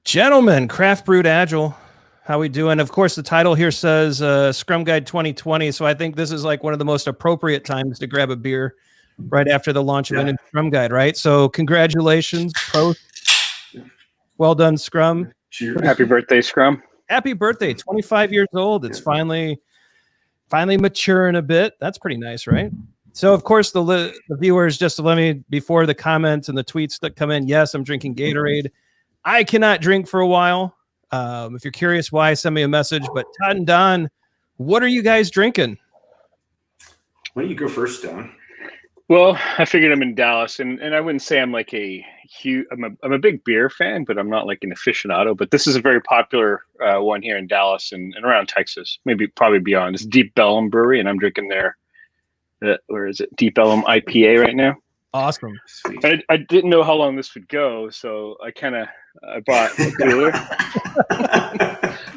Gentlemen, Craft Brewed Agile, how we doing? Of course, the title here says Scrum Guide 2020, so I think this is like one of the most appropriate times to grab a beer right after the launch of a new Scrum Guide, right? So congratulations, prost. Well done, Scrum. Cheers. Happy birthday, Scrum. Happy birthday, 25 years old. It's finally maturing a bit. That's pretty nice, right? So, of course, the viewers, just to let me, before the comments and the tweets that come in, yes, I'm drinking Gatorade. I cannot drink for a while. If you're curious why, send me a message. But Todd and Don, what are you guys drinking? Why don't you go first, Don? Well, I figured I'm in Dallas, and I wouldn't say I'm like a huge. I'm a big beer fan, but I'm not like an aficionado. But this is a very popular one here in Dallas and around Texas, probably beyond. It's Deep Ellum Brewery, and I'm drinking their where is it? Deep Ellum IPA right now. Awesome. I didn't know how long this would go, so I bought a cooler.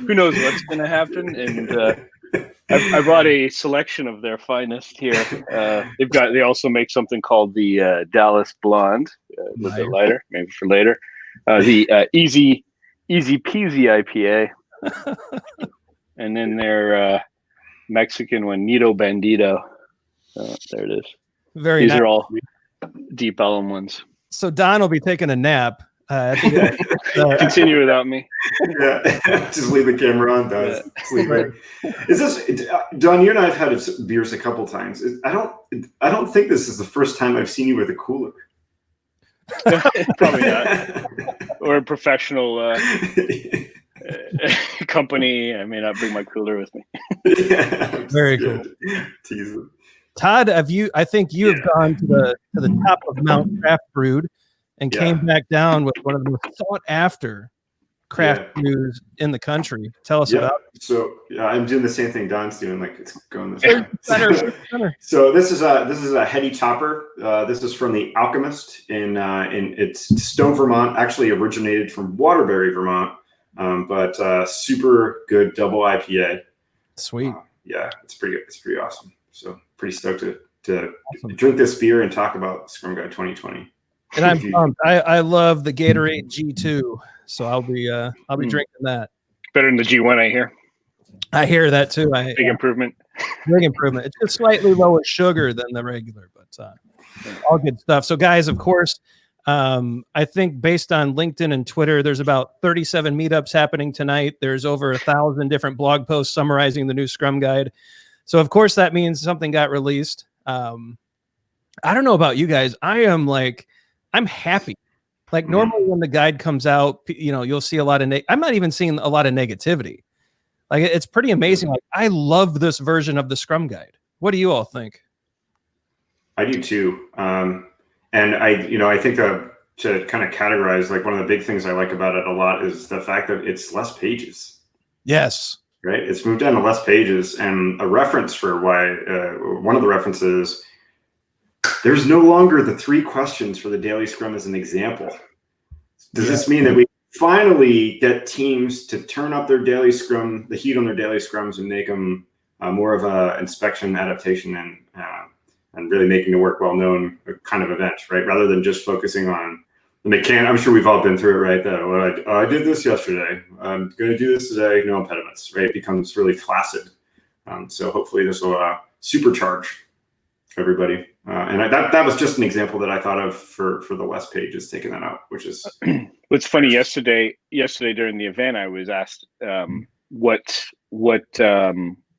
Who knows what's going to happen? And I brought a selection of their finest here. They also make something called the Dallas Blonde, a little bit lighter, maybe for later. The Easy Peasy IPA, and then their Mexican one, Nito Bandito. There it is. These are all Deep Ellum ones. So Don will be taking a nap. Continue without me. Yeah, just leave the camera on, Don. Sleeping. Is this Don? You and I have had beers a couple times. I don't think this is the first time I've seen you with a cooler. Probably not. Or a professional company. I may not bring my cooler with me. Yeah, very cool. Teasing. Todd, I think you have gone to the top of Mount Craft Brewed and came back down with one of the most sought after craft brews in the country. Tell us about it. So I'm doing the same thing Don's doing, like it's going this way. So this is a heady topper. This is from the Alchemist in it's Stone, Vermont. Actually originated from Waterbury, Vermont, but super good double IPA. Sweet. It's pretty good. It's pretty awesome. So pretty stoked to drink this beer and talk about Scrum Guide 2020. And I'm pumped. I love the Gatorade G2, so I'll be drinking that. Better than the G1, I hear. I hear that too. Big improvement. Big improvement. It's just slightly lower sugar than the regular, but all good stuff. So, guys, of course, I think based on LinkedIn and Twitter, there's about 37 meetups happening tonight. There's over 1,000 different blog posts summarizing the new Scrum Guide. So, of course, that means something got released. I don't know about you guys. I'm happy. Like normally when the guide comes out, you'll see a lot of I'm not even seeing a lot of negativity. Like it's pretty amazing. Like I love this version of the Scrum Guide. What do you all think? I do too. And I think to kind of categorize, like one of the big things I like about it a lot is the fact that it's less pages. Yes. Right. It's moved down to less pages, and a reference for why one of the references, there's no longer the 3 questions for the daily Scrum as an example. Does this mean that we finally get teams to turn up their daily Scrum, the heat on their daily Scrums, and make them more of a inspection, adaptation, and really making the work well-known kind of event, right? Rather than just focusing on the mechanic. I'm sure we've all been through it, right? That I did this yesterday. I'm going to do this today. No impediments, right? It becomes really flaccid. So hopefully this will supercharge everybody. And that was just an example that I thought of for the less pages, taking that out, which is what's funny. Yesterday during the event, I was asked what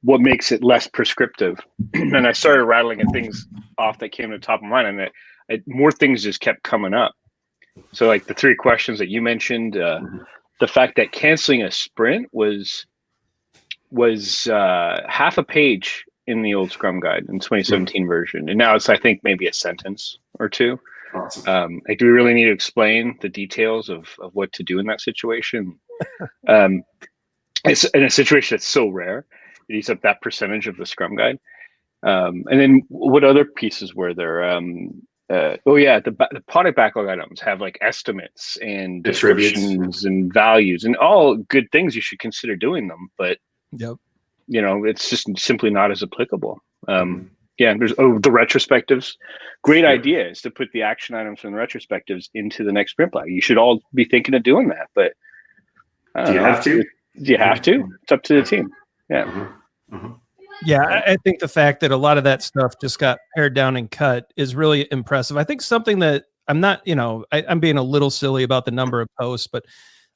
makes it less prescriptive, and I started rattling at things off that came to the top of mind, and more things just kept coming up. So like the 3 questions that you mentioned, the fact that canceling a sprint was half a page in the old Scrum Guide in 2017 version. And now it's, I think, maybe a sentence or 2. Awesome. Do we really need to explain the details of what to do in that situation? It's in a situation that's so rare. It eats up that percentage of the Scrum Guide. And then what other pieces were there? The product backlog items have like estimates and descriptions and values and all good things. You should consider doing them, but it's just simply not as applicable. There's the retrospectives. Great idea is to put the action items from the retrospectives into the next sprint plan. You should all be thinking of doing that, but I Do don't you know. have to? Do you have to? It's up to the team. Yeah. Yeah, I think the fact that a lot of that stuff just got pared down and cut is really impressive. I think something that I'm not, I'm being a little silly about the number of posts, but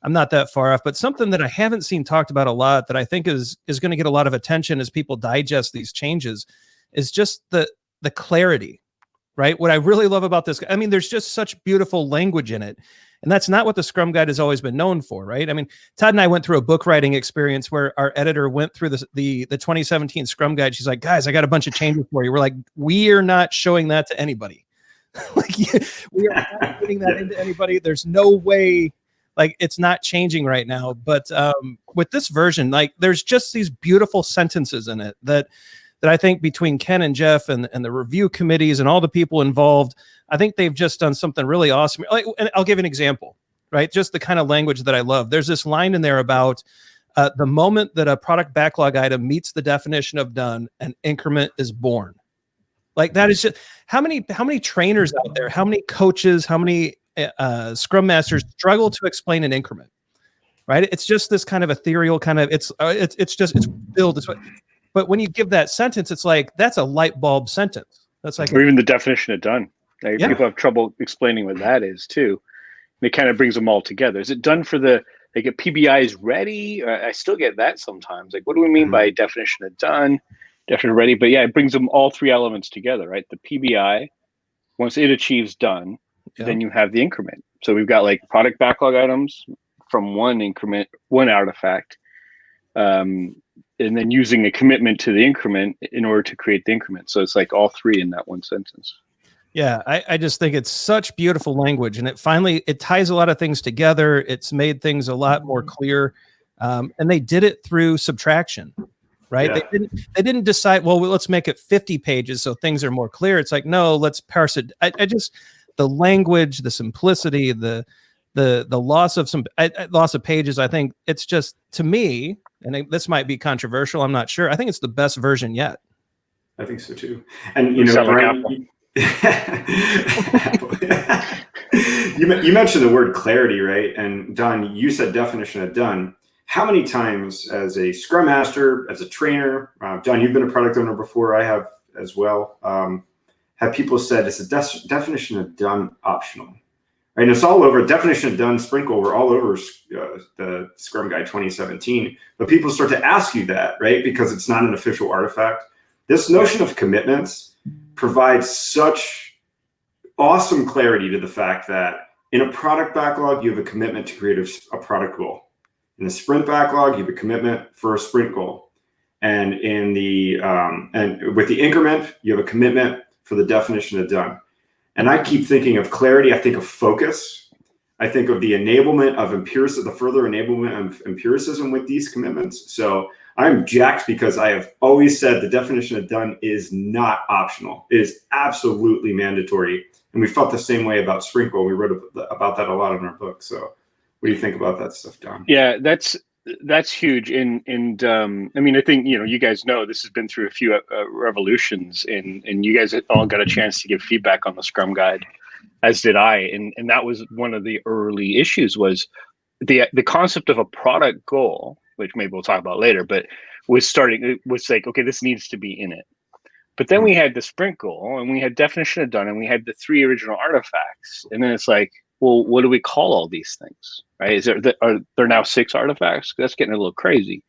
I'm not that far off. But something that I haven't seen talked about a lot that I think is going to get a lot of attention as people digest these changes is just the clarity, right? What I really love about this, I mean, there's just such beautiful language in it. And that's not what the Scrum Guide has always been known for, right? I mean, Todd and I went through a book writing experience where our editor went through the 2017 Scrum Guide. She's like, guys, I got a bunch of changes for you. We're like, we are not showing that to anybody. Like, we are not putting that into anybody. There's no way, like, it's not changing right now. But with this version, like, there's just these beautiful sentences in it that I think between Ken and Jeff and the review committees and all the people involved, I think they've just done something really awesome. Like, and I'll give you an example, right? Just the kind of language that I love. There's this line in there about the moment that a product backlog item meets the definition of done, an increment is born. Like, that is just how many trainers out there, how many coaches, how many Scrum Masters struggle to explain an increment, right? It's just this kind of ethereal kind of, it's built. But when you give that sentence, it's like, that's a light bulb sentence. That's like, or even the definition of done. Like, Yeah. people have trouble explaining what that is too. And it kind of brings them all together. Is it done for like a PBI is ready? I still get that sometimes. Like, what do we mean by definition of done, definition of ready? But yeah, it brings them all three elements together, right? The PBI, once it achieves done, then you have the increment. So we've got like product backlog items from one increment, one artifact, and then using a commitment to the increment in order to create the increment. So it's like all three in that one sentence. Yeah, I just think it's such beautiful language, and it ties a lot of things together. It's made things a lot more clear, and they did it through subtraction, right? Yeah. They didn't decide, well, let's make it 50 pages so things are more clear. It's like, no, let's parse it. I just, the language, the simplicity, the loss of pages. I think it's just, to me, and this might be controversial, I'm not sure, I think it's the best version yet. I think so too. And Brian, you mentioned the word clarity, right? And Don, you said definition of done. How many times as a Scrum Master, as a trainer, Don, you've been a product owner before, I have as well, have people said, is the definition of done optional? Right, and it's all over. Definition of done, sprinkle, we're all over the Scrum Guide 2017. But people start to ask you that, right? Because it's not an official artifact. This notion of commitments provides such awesome clarity to the fact that in a product backlog, you have a commitment to create a product goal. In the sprint backlog, you have a commitment for a sprint goal. And in the and with the increment, you have a commitment for the definition of done. And I keep thinking of clarity. I think of focus. I think of the enablement of empiricism, the further enablement of empiricism with these commitments. So I'm jacked because I have always said the definition of done is not optional. It is absolutely mandatory. And we felt the same way about sprinkle. We wrote about that a lot in our book. So what do you think about that stuff, Don? Yeah, that's huge. And I mean, I think, you guys know this has been through a few revolutions, and you guys all got a chance to give feedback on the Scrum Guide, as did I. And that was one of the early issues, was the concept of a product goal, which maybe we'll talk about later, but was like, okay, this needs to be in it. But then we had the sprint goal, and we had definition of done, and we had the three original artifacts. And then it's like, well, what do we call all these things, right? Are there now 6 artifacts? That's getting a little crazy.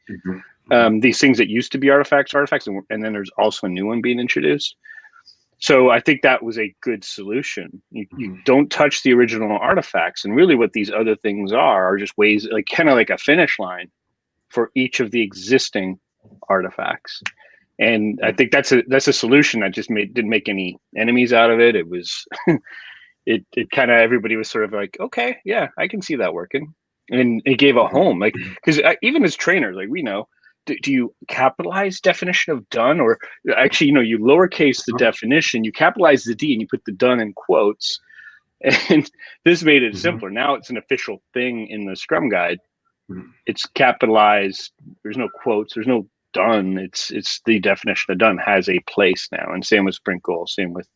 These things that used to be artifacts, and then there's also a new one being introduced. So I think that was a good solution. You don't touch the original artifacts, and really what these other things are just ways, like kind of like a finish line for each of the existing artifacts. And I think that's a solution that just didn't make any enemies out of it. It was it kind of, everybody was sort of like, okay, yeah, I can see that working. And it gave a home, like, because even as trainers, like, we know, do you capitalize definition of done, or actually, you lowercase the definition, you capitalize the D, and you put the done in quotes. And this made it simpler. Now it's an official thing in the Scrum Guide. It's capitalized. There's no quotes. There's no done. It's the definition of done has a place now. And same with sprint goal. Same with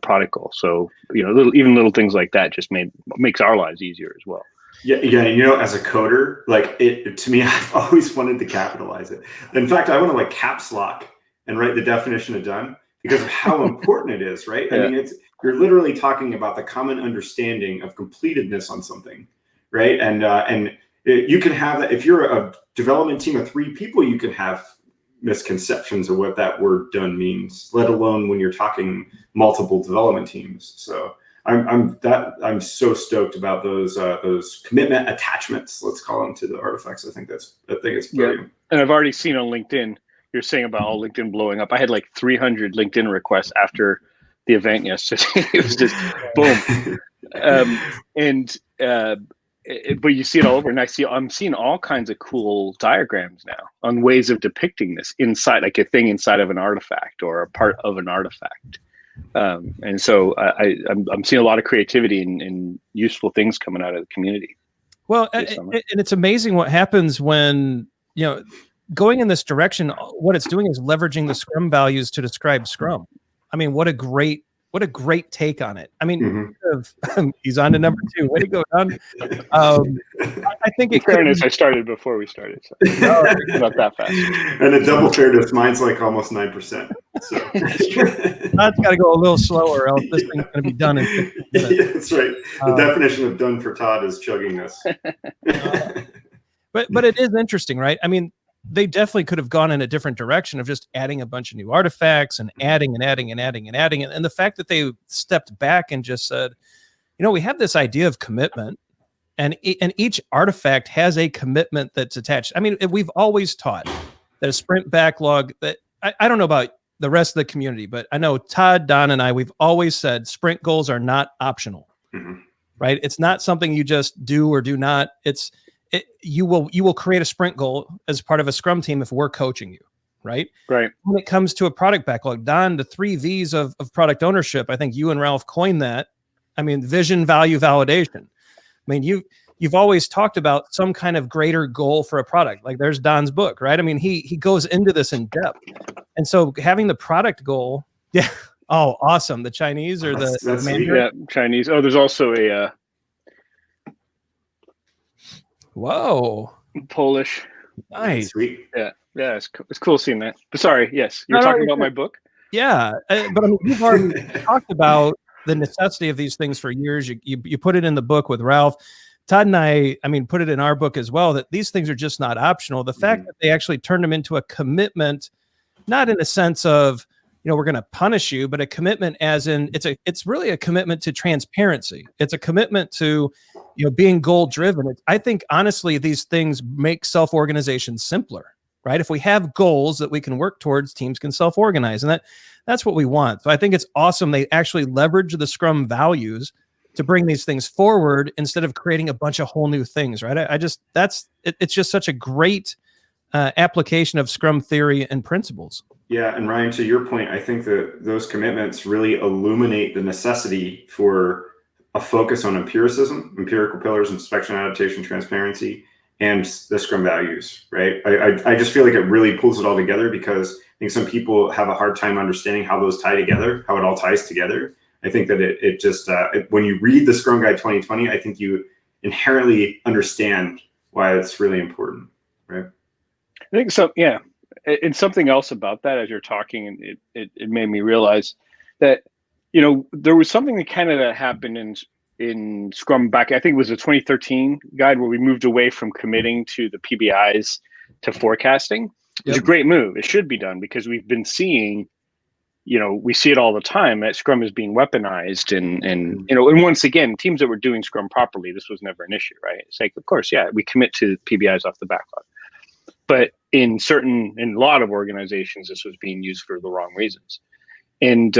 product goal. So little things like that just makes our lives easier as well. Yeah, yeah. As a coder, like to me, I've always wanted to capitalize it. In fact, I want to like caps lock and write the definition of done because of how important it is, right? Yeah. I mean, you're literally talking about the common understanding of completedness on something, right? And you can have that if you're a development team of 3 people, you can have misconceptions of what that word done means, let alone when you're talking multiple development teams. So I'm so stoked about those commitment attachments, let's call them, to the artifacts. I think it's brilliant. Yeah. And I've already seen on LinkedIn, you're saying about all LinkedIn blowing up. I had like 300 LinkedIn requests after the event yesterday. It was just boom. But you see it all over, and I'm seeing all kinds of cool diagrams now on ways of depicting this inside, like a thing inside of an artifact or a part of an artifact. And so I'm seeing a lot of creativity and useful things coming out of the community. Well, and it's amazing what happens when, going in this direction. What it's doing is leveraging the Scrum values to describe Scrum. I mean, what a great take on it. I mean, he's on to number 2. Way to go, Don. I think in fairness, I started before we started, so not that fast. And a double fairness, mine's like almost 9%. So That's got to go a little slower, else this thing's going to be done in 15 minutes. Yeah, that's right. The definition of done for Todd is chugging this. But it is interesting, right? I mean, they definitely could have gone in a different direction of just adding a bunch of new artifacts and adding. And the fact that they stepped back and just said, we have this idea of commitment, and each artifact has a commitment that's attached. I mean, we've always taught that a sprint backlog, that I don't know about the rest of the community, but I know Todd, Don, and we've always said sprint goals are not optional, right? It's not something you just do or do not. You will create a sprint goal as part of a Scrum team if we're coaching you, right? Right. When it comes to a product backlog, Don, the 3 V's of product ownership, I think you and Ralph coined that. I mean, vision, value, validation. I mean, you've always talked about some kind of greater goal for a product. Like there's Don's book, right? I mean, he goes into this in depth. And so having the product goal, yeah. Oh, awesome. The Chinese or that's Chinese. Oh, there's also a whoa, Polish. Nice. Sweet. Yeah, it's cool seeing that. But sorry, yes, you're talking about my book. Yeah, but I mean, you've already talked about the necessity of these things for years. You put it in the book with Ralph. Todd and I mean, put it in our book as well, that these things are just not optional. The fact that they actually turned them into a commitment, not in a sense of, we're going to punish you, but a commitment as in it's really a commitment to transparency. It's a commitment to, being goal driven. I think honestly, these things make self-organization simpler, right? If we have goals that we can work towards, teams can self-organize, and that's what we want. So I think it's awesome. They actually leverage the Scrum values to bring these things forward instead of creating a bunch of whole new things, right? It's just such a great application of Scrum theory and principles. Yeah, and Ryan, to your point, I think that those commitments really illuminate the necessity for a focus on empirical pillars, inspection, adaptation, transparency, and the Scrum values, right? I just feel like it really pulls it all together, because I think some people have a hard time understanding how those tie together, how it all ties together. I think that it just, when you read the Scrum Guide 2020, I think you inherently understand why it's really important, right? I think so, yeah. And something else about that, as you're talking, and it made me realize that, there was something that kind of happened in Scrum back, I think it was the 2013 guide, where we moved away from committing to the PBIs to forecasting. It was a great move. It should be done, because we've been seeing, we see it all the time, that Scrum is being weaponized, and once again, teams that were doing Scrum properly, this was never an issue, right? It's like, of course, yeah, we commit to PBIs off the backlog. But in a lot of organizations, this was being used for the wrong reasons. And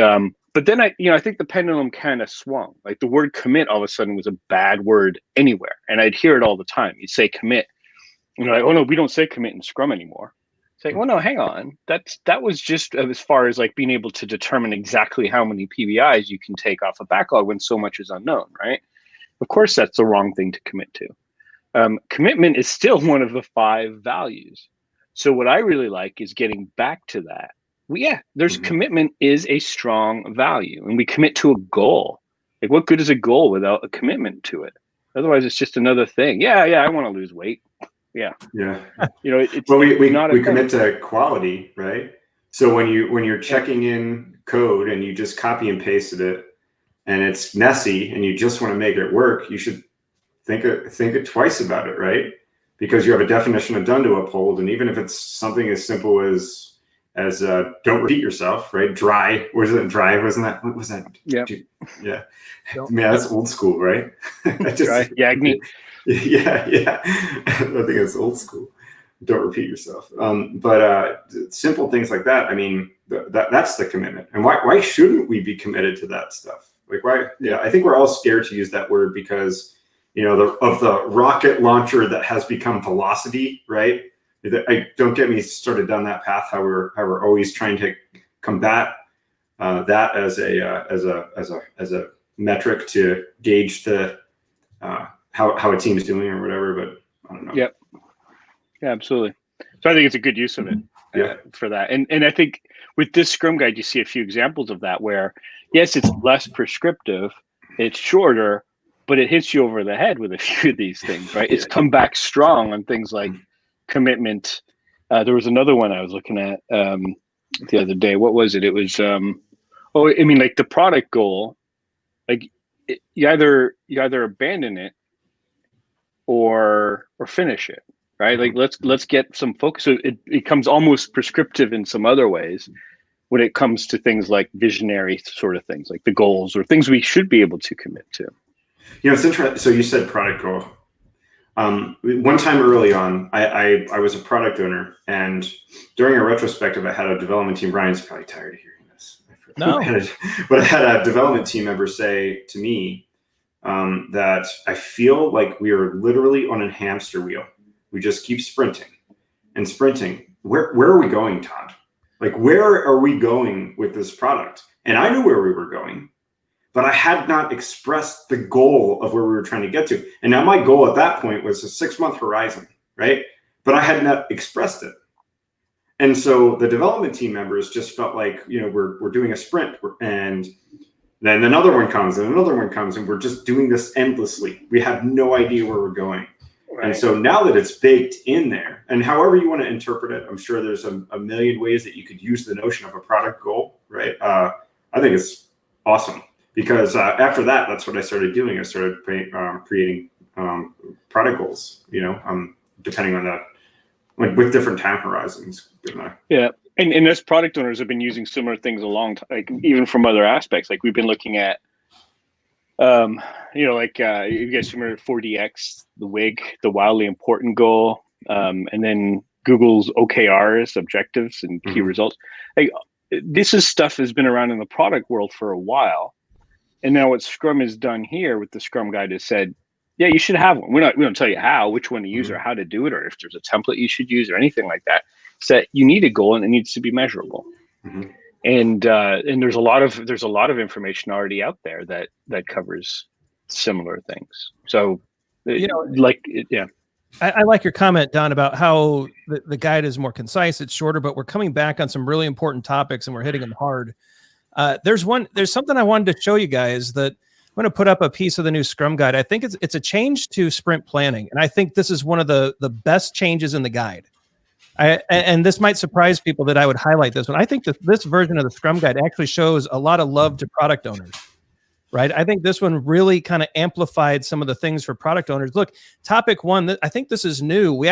but then I think the pendulum kind of swung. Like the word commit all of a sudden was a bad word anywhere, and I'd hear it all the time. You'd say commit, and you're like, oh no, we don't say commit in Scrum anymore. It's like, well, no, hang on. That was just as far as like being able to determine exactly how many PBIs you can take off a backlog when so much is unknown, right? Of course, that's the wrong thing to commit to. Commitment is still one of the 5 values. So what I really like is getting back to that. There's commitment is a strong value, and we commit to a goal. Like, what good is a goal without a commitment to it? Otherwise, it's just another thing. Yeah, I want to lose weight. Yeah. It's well, we not a commit to quality, right? So when you're checking in code and you just copy and pasted it, and it's messy, and you just want to make it work, you should think it twice about it, right? Because you have a definition of done to uphold, and even if it's something as simple as don't repeat yourself, right? Dry, was it dry? Wasn't that? What was that? Yeah. Yeah. Man, that's old school, right? Dry. Yagni. Yeah. I think it's old school. Don't repeat yourself. But simple things like that. I mean, that's the commitment. And why shouldn't we be committed to that stuff? Like why? Yeah, I think we're all scared to use that word because of the rocket launcher that has become velocity, right? Don't get me started down that path. How we're always trying to combat that as a metric to gauge the how a team is doing or whatever. But I don't know. Yep. Yeah, absolutely. So I think it's a good use of it for that. And I think with this Scrum guide, you see a few examples of that where, yes, it's less prescriptive, it's shorter, but it hits you over the head with a few of these things, right? It's come back strong on things like commitment. There was another one I was looking at the other day. What was it? It was, like the product goal, like you either abandon it or finish it, right? Like let's get some focus. So it becomes almost prescriptive in some other ways when it comes to things like visionary sort of things, like the goals or things we should be able to commit to. It's interesting. So you said product goal. One time early on, I was a product owner, and during a retrospective, I had a development team. Ryan's probably tired of hearing this. No. But I had a development team member say to me that I feel like we are literally on a hamster wheel. We just keep sprinting and sprinting. Where are we going, Todd? Like, where are we going with this product? And I knew where we were going, but I had not expressed the goal of where we were trying to get to. And now my goal at that point was a 6-month horizon, right? But I had not expressed it. And so the development team members just felt like, we're doing a sprint, and then another one comes and another one comes, and we're just doing this endlessly. We have no idea where we're going. Right. And so now that it's baked in there, and however you want to interpret it, I'm sure there's a million ways that you could use the notion of a product goal, right? I think it's awesome. Because after that, that's what I started doing. I started creating product goals, depending on with different time horizons. Yeah, and as product owners have been using similar things a long time, like even from other aspects. Like we've been looking at, you guys remember 4DX, the WIG, the wildly important goal, and then Google's OKRs, objectives and key results. Like this is stuff that's been around in the product world for a while. And now what Scrum has done here with the Scrum guide is said, yeah, you should have one. We don't tell you which one to use or how to do it, or if there's a template you should use or anything like that. So you need a goal and it needs to be measurable. And there's a lot of information already out there that covers similar things. So I like your comment, Don, about how the guide is more concise. It's shorter, but we're coming back on some really important topics and we're hitting them hard. There's something I wanted to show you guys that I'm going to put up a piece of the new Scrum guide. I think it's a change to sprint planning. And I think this is one of the best changes in the guide. And this might surprise people that I would highlight this one. I think that this version of the Scrum guide actually shows a lot of love to product owners, right? I think this one really kind of amplified some of the things for product owners. Look, topic 1, I think this is new. We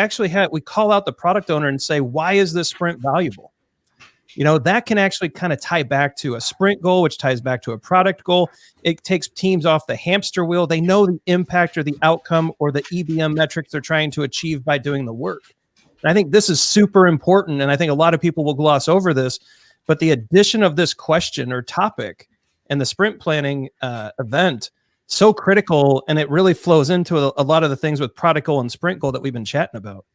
call out the product owner and say, why is this sprint valuable? That can actually kind of tie back to a sprint goal, which ties back to a product goal. It takes teams off the hamster wheel. They know the impact or the outcome or the EBM metrics they're trying to achieve by doing the work. And I think this is super important. And I think a lot of people will gloss over this, but the addition of this question or topic and the sprint planning event, so critical. And it really flows into a lot of the things with product goal and sprint goal that we've been chatting about.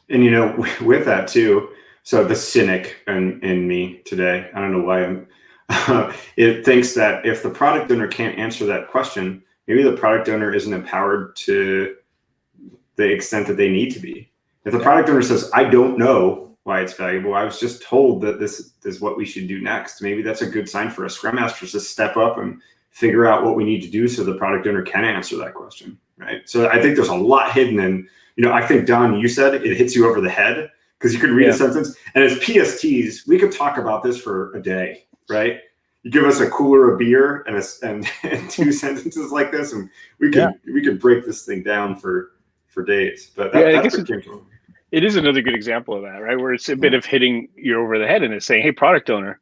And, with that too, so the cynic in me today, I don't know why it thinks that if the product owner can't answer that question, maybe the product owner isn't empowered to the extent that they need to be. If the product owner says, I don't know why it's valuable, I was just told that this is what we should do next. Maybe that's a good sign for us Scrum Masters to step up and figure out what we need to do so the product owner can answer that question, right? right? So I think there's a lot hidden in, I think, Don, you said it hits you over the head because you could read a sentence. And as PSTs, we could talk about this for a day, right? You give us a cooler of beer and two sentences like this, and we could break this thing down for days. But that's what came to me. It is another good example of that, right? Where it's a bit of hitting you over the head and it's saying, hey, product owner,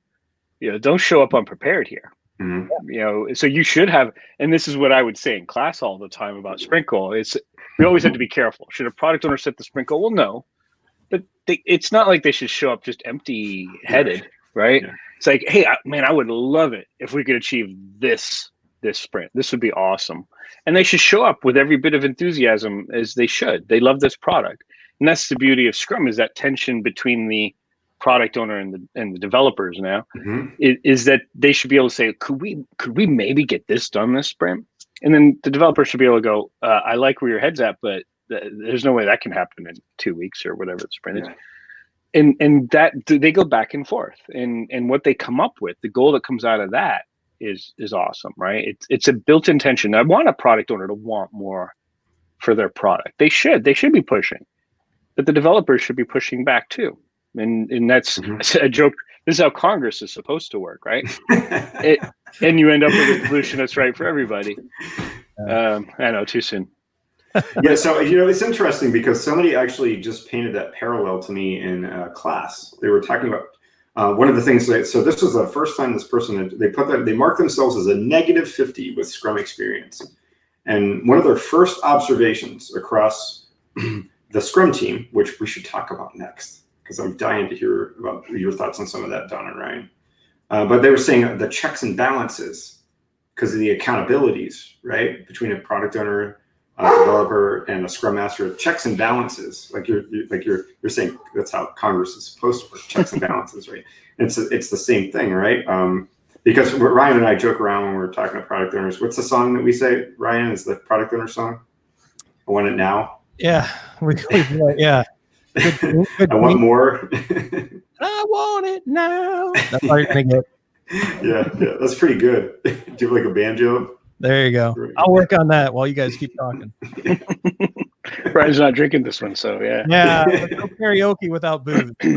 don't show up unprepared here. Mm-hmm. So you should have, and this is what I would say in class all the time about sprint goal. We always have to be careful. Should a product owner set the sprint goal? Well, no, but it's not like they should show up just empty-headed, right? Yeah. It's like, hey, I would love it if we could achieve this sprint. This would be awesome. And they should show up with every bit of enthusiasm as they should. They love this product. And that's the beauty of Scrum, is that tension between the product owner and the developers now, is that they should be able to say, could we maybe get this done this sprint? And then the developer should be able to go, I like where your head's at, but there's no way that can happen in 2 weeks or whatever the sprint is. And that they go back and forth, and what they come up with, the goal that comes out of that is awesome, right? It's a built-in tension. I want a product owner to want more for their product. They should be pushing, but the developers should be pushing back too. And that's a joke. This is how Congress is supposed to work, right? And you end up with a solution that's right for everybody. I know, too soon. Yeah, so it's interesting because somebody actually just painted that parallel to me in class. They were talking about one of the things. So this was the first time this person they marked themselves as a -50 with Scrum experience, and one of their first observations across the Scrum team, which we should talk about next, because I'm dying to hear about your thoughts on some of that, Don and Ryan. But they were saying the checks and balances because of the accountabilities, right, between a product owner, developer, and a Scrum Master. Checks and balances, like you're saying, that's how Congress is supposed to work. Checks and balances, right? It's the same thing, right? Because Ryan and I joke around when we're talking to product owners. What's the song that we say, Ryan? Is the product owner song? I want it now. Yeah, yeah. Good I want more. I want it now. That's all you're gonna get. Yeah, that's pretty good. Do you have like a banjo? There you go. I'll work on that while you guys keep talking. Brian's not drinking this one, so yeah. Yeah, no karaoke without booze. So.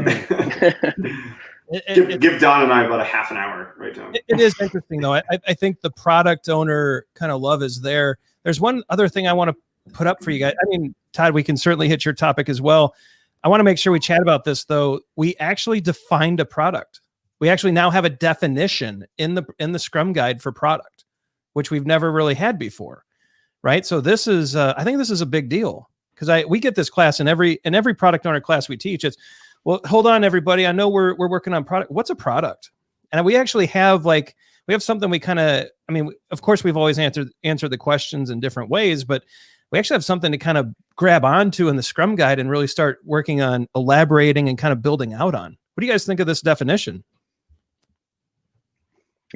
Give Don and I about a half an hour, right, Don? It is interesting, though. I think the product owner kind of love is there. There's one other thing I want to put up for you guys. I mean, Todd, we can certainly hit your topic as well. I want to make sure we chat about this, though. We actually defined a product. We actually now have a definition in the Scrum guide for product, which we've never really had before, right? So this is, I think this is a big deal, because we get this class in every product owner class we teach. It's, well, hold on, everybody. I know we're working on product. What's a product? And we actually have we have something we kind of, I mean, of course, we've always answered the questions in different ways, but we actually have something to kind of grab onto in the Scrum guide and really start working on elaborating and kind of building out on. What do you guys think of this definition?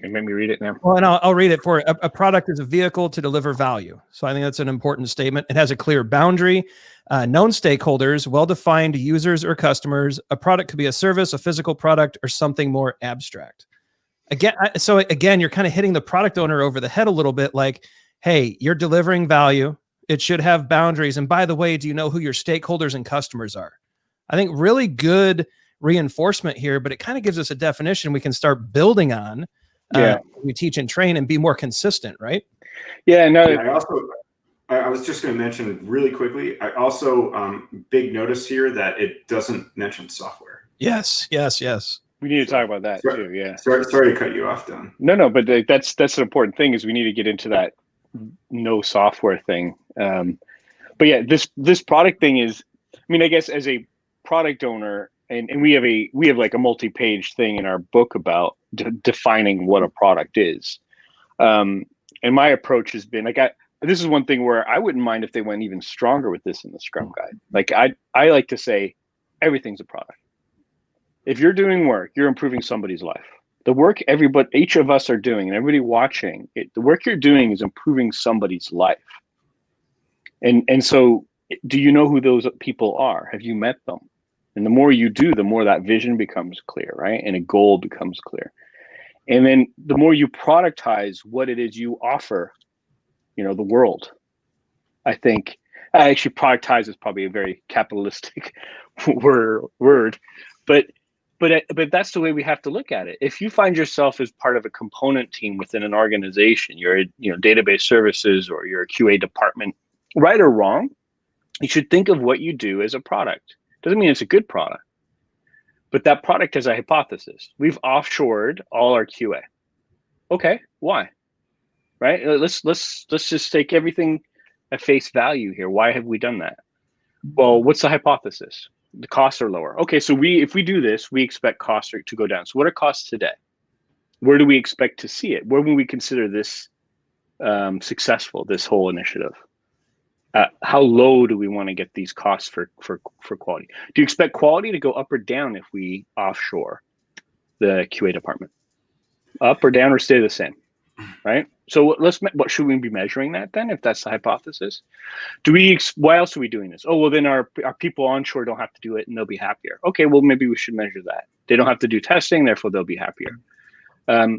You make me read it now. Well, and I'll read it for you. A product is a vehicle to deliver value. So I think that's an important statement. It has a clear boundary, known stakeholders, well-defined users or customers. A product could be a service, a physical product, or something more abstract. Again, you're kind of hitting the product owner over the head a little bit, like, hey, you're delivering value. It should have boundaries. And by the way, do you know who your stakeholders and customers are? I think really good reinforcement here, but it kind of gives us a definition we can start building on. We teach and train and be more consistent, right? Yeah, no. Yeah, I was just going to mention really quickly, I also, big notice here that it doesn't mention software. Yes. We need to talk about that too, yeah. Sorry to cut you off, Don. No, but that's an important thing, is we need to get into that no software thing. But yeah, this product thing is, I mean, I guess as a product owner, and we have like a multi-page thing in our book about defining what a product is. And my approach has been this is one thing where I wouldn't mind if they went even stronger with this in the Scrum guide. Like I like to say everything's a product. If you're doing work, you're improving somebody's life. The work each of us are doing, and everybody watching it, the work you're doing is improving somebody's life. And so, do you know who those people are? Have you met them? And the more you do, the more that vision becomes clear, right? And a goal becomes clear. And then the more you productize what it is you offer, the world, I think actually productize is probably a very capitalistic word, but that's the way we have to look at it. If you find yourself as part of a component team within an organization, you're a, database services, or you're a QA department, right or wrong, you should think of what you do as a product. Doesn't mean it's a good product, but that product has a hypothesis. We've offshored all our QA. Okay, why? Right? Let's just take everything at face value here. Why have we done that? Well, what's the hypothesis? The costs are lower. Okay, so if we do this, we expect costs to go down. So what are costs today? Where do we expect to see it? Where will we consider this successful, this whole initiative? How low do we want to get these costs for quality? Do you expect quality to go up or down if we offshore the QA department? Up or down, or stay the same? Right? So what should we be measuring that then, if that's the hypothesis? Why else are we doing this? Oh, well, then our people onshore don't have to do it and they'll be happier. Okay, well, maybe we should measure that. They don't have to do testing, therefore they'll be happier.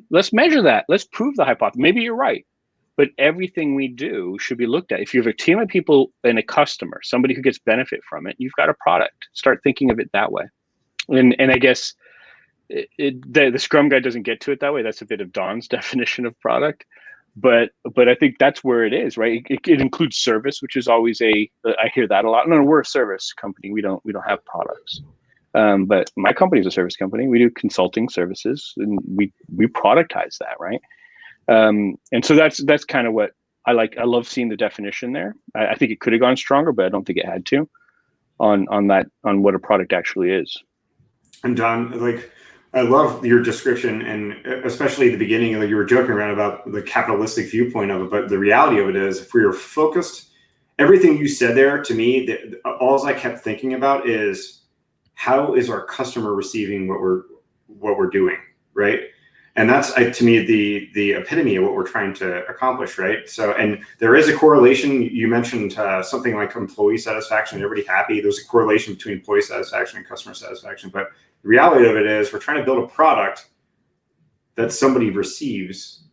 Let's measure that. Let's prove the hypothesis. Maybe you're right, but everything we do should be looked at. If you have a team of people and a customer, somebody who gets benefit from it, you've got a product. Start thinking of it that way. And I guess the Scrum guide doesn't get to it that way. That's a bit of Don's definition of product, but I think that's where it is, right? It includes service, which is always I hear that a lot. No, we're a service company. We don't have products. But my company is a service company. We do consulting services, and we productize that, right? And so that's kind of what I like. I love seeing the definition there. I think it could have gone stronger, but I don't think it had to on what a product actually is. And Don, I love your description, and especially the beginning, you were joking around about the capitalistic viewpoint of it, but the reality of it is, if we were focused, everything you said there, to me, all I kept thinking about is, how is our customer receiving what we're doing, right? And that's, to me, the epitome of what we're trying to accomplish, right? So, and there is a correlation. You mentioned something like employee satisfaction, everybody happy. There's a correlation between employee satisfaction and customer satisfaction. But the reality of it is, we're trying to build a product that somebody receives,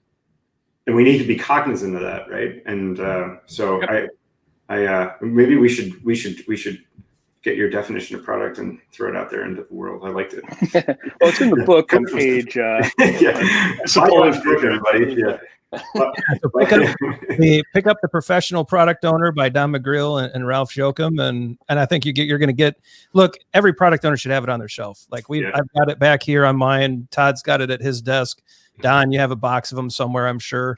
and we need to be cognizant of that, right? And so, yep. Maybe we should get your definition of product and throw it out there into the world. I liked it. Well, it's in the book on page. Yeah, book, everybody. Yeah. Pick up The Professional Product Owner by Don McGreal and Ralph Jochum, and I think you're going to get. Look, every product owner should have it on their shelf. I've got it back here on mine. Todd's got it at his desk. Don, you have a box of them somewhere, I'm sure.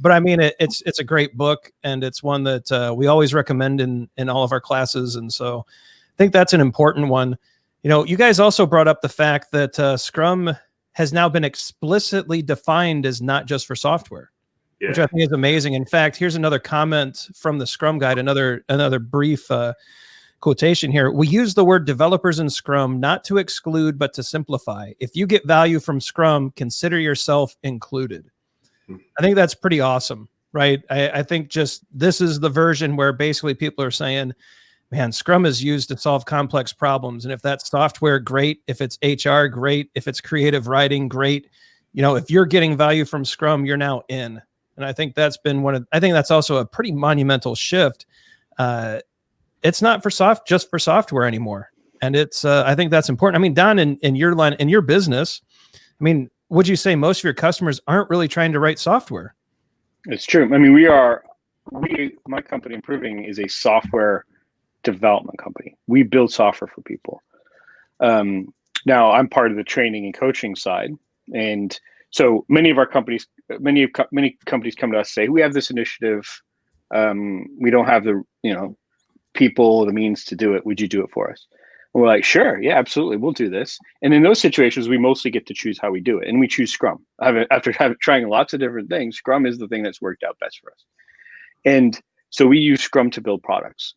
But I mean, it's a great book, and it's one that we always recommend in all of our classes. And so I think that's an important one. You guys also brought up the fact that Scrum has now been explicitly defined as not just for software, which I think is amazing. In fact, here's another comment from the Scrum Guide, another brief quotation here. We use the word developers in Scrum not to exclude, but to simplify. If you get value from Scrum, consider yourself included. I think that's pretty awesome, right? I think just this is the version where basically people are saying, man, Scrum is used to solve complex problems. And if that's software, great. If it's HR, great. If it's creative writing, great. If you're getting value from Scrum, you're now in. And I think that's been I think that's also a pretty monumental shift. It's not just for software anymore. And it's, I think that's important. I mean, Don, in your business, I mean, would you say most of your customers aren't really trying to write software? It's true. I mean, my company, Brewing, is a software development company. We build software for people. Now I'm part of the training and coaching side. And so many companies come to us, say, we have this initiative. We don't have the, people, the means to do it. Would you do it for us? And we're like, sure. Yeah, absolutely. We'll do this. And in those situations, we mostly get to choose how we do it. And we choose Scrum. After trying lots of different things, Scrum is the thing that's worked out best for us. And so we use Scrum to build products.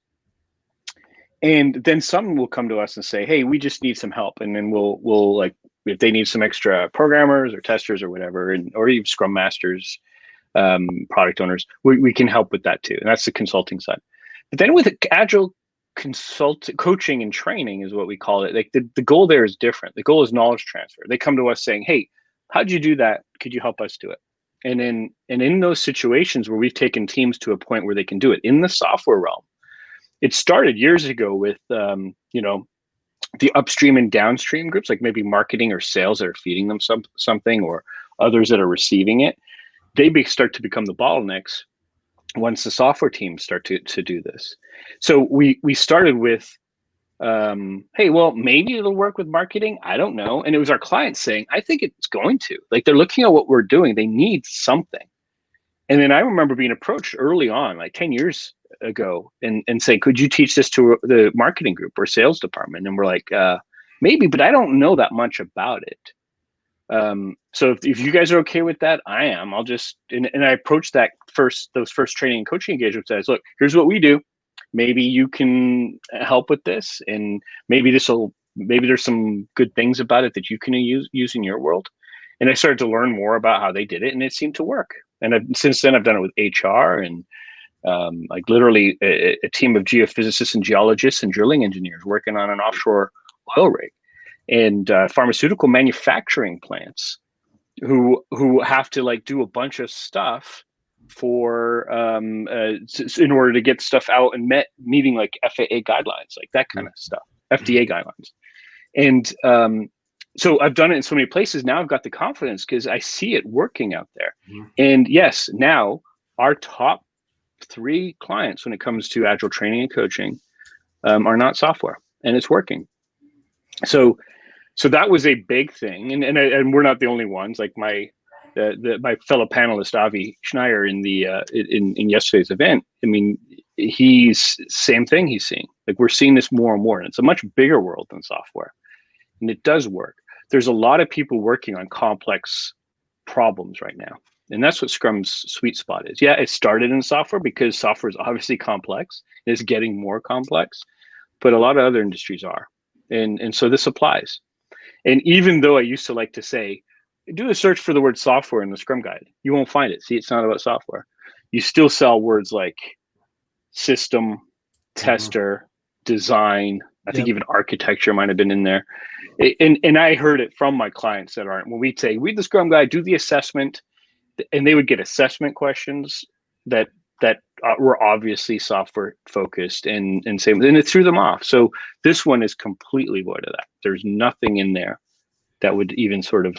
And then someone will come to us and say, hey, we just need some help. And then we'll like, if they need some extra programmers or testers or whatever, or even Scrum masters, product owners, we can help with that too. And that's the consulting side. But then with Agile coaching and training is what we call it. Like the goal there is different. The goal is knowledge transfer. They come to us saying, hey, how'd you do that? Could you help us do it? And in those situations where we've taken teams to a point where they can do it in the software realm, it started years ago with, the upstream and downstream groups, like maybe marketing or sales that are feeding them something, or others that are receiving it. They start to become the bottlenecks once the software teams start to do this. So we started with, hey, well, maybe it'll work with marketing. I don't know. And it was our clients saying, I think it's going to. Like, they're looking at what we're doing. They need something. And then I remember being approached early on, like 10 years ago, and saying, could you teach this to the marketing group or sales department? And we're like, maybe, but I don't know that much about it. So if you guys are okay with that, I am. I'll just, and I approached those first training and coaching engagements as, look, here's what we do. Maybe you can help with this, and maybe there's some good things about it that you can use in your world. And I started to learn more about how they did it, and it seemed to work. And since then I've done it with HR and like literally a team of geophysicists and geologists and drilling engineers working on an offshore oil rig, and pharmaceutical manufacturing plants who have to like do a bunch of stuff for in order to get stuff out and meeting like FAA guidelines, like that kind of stuff, FDA guidelines. And so I've done it in so many places. Now I've got the confidence because I see it working out there. And yes, now our top 3 clients when it comes to Agile training and coaching are not software, and it's working. So that was a big thing, and we're not the only ones. Like my fellow panelist Avi Schneier in yesterday's event. I mean, he's same thing he's seeing. Like, we're seeing this more and more, and it's a much bigger world than software, and it does work. There's a lot of people working on complex problems right now, and that's what Scrum's sweet spot is. Yeah, it started in software because software is obviously complex. It's getting more complex, but a lot of other industries are, and so this applies. And even though I used to like to say, do a search for the word software in the Scrum guide, you won't find it. See, it's not about software. You still sell words like system, tester, design. I think even architecture might have been in there. And I heard it from my clients that aren't. When we'd say, read the Scrum guide, do the assessment, and they would get assessment questions that were obviously software focused and it threw them off. So this one is completely void of that. There's nothing in there that would even sort of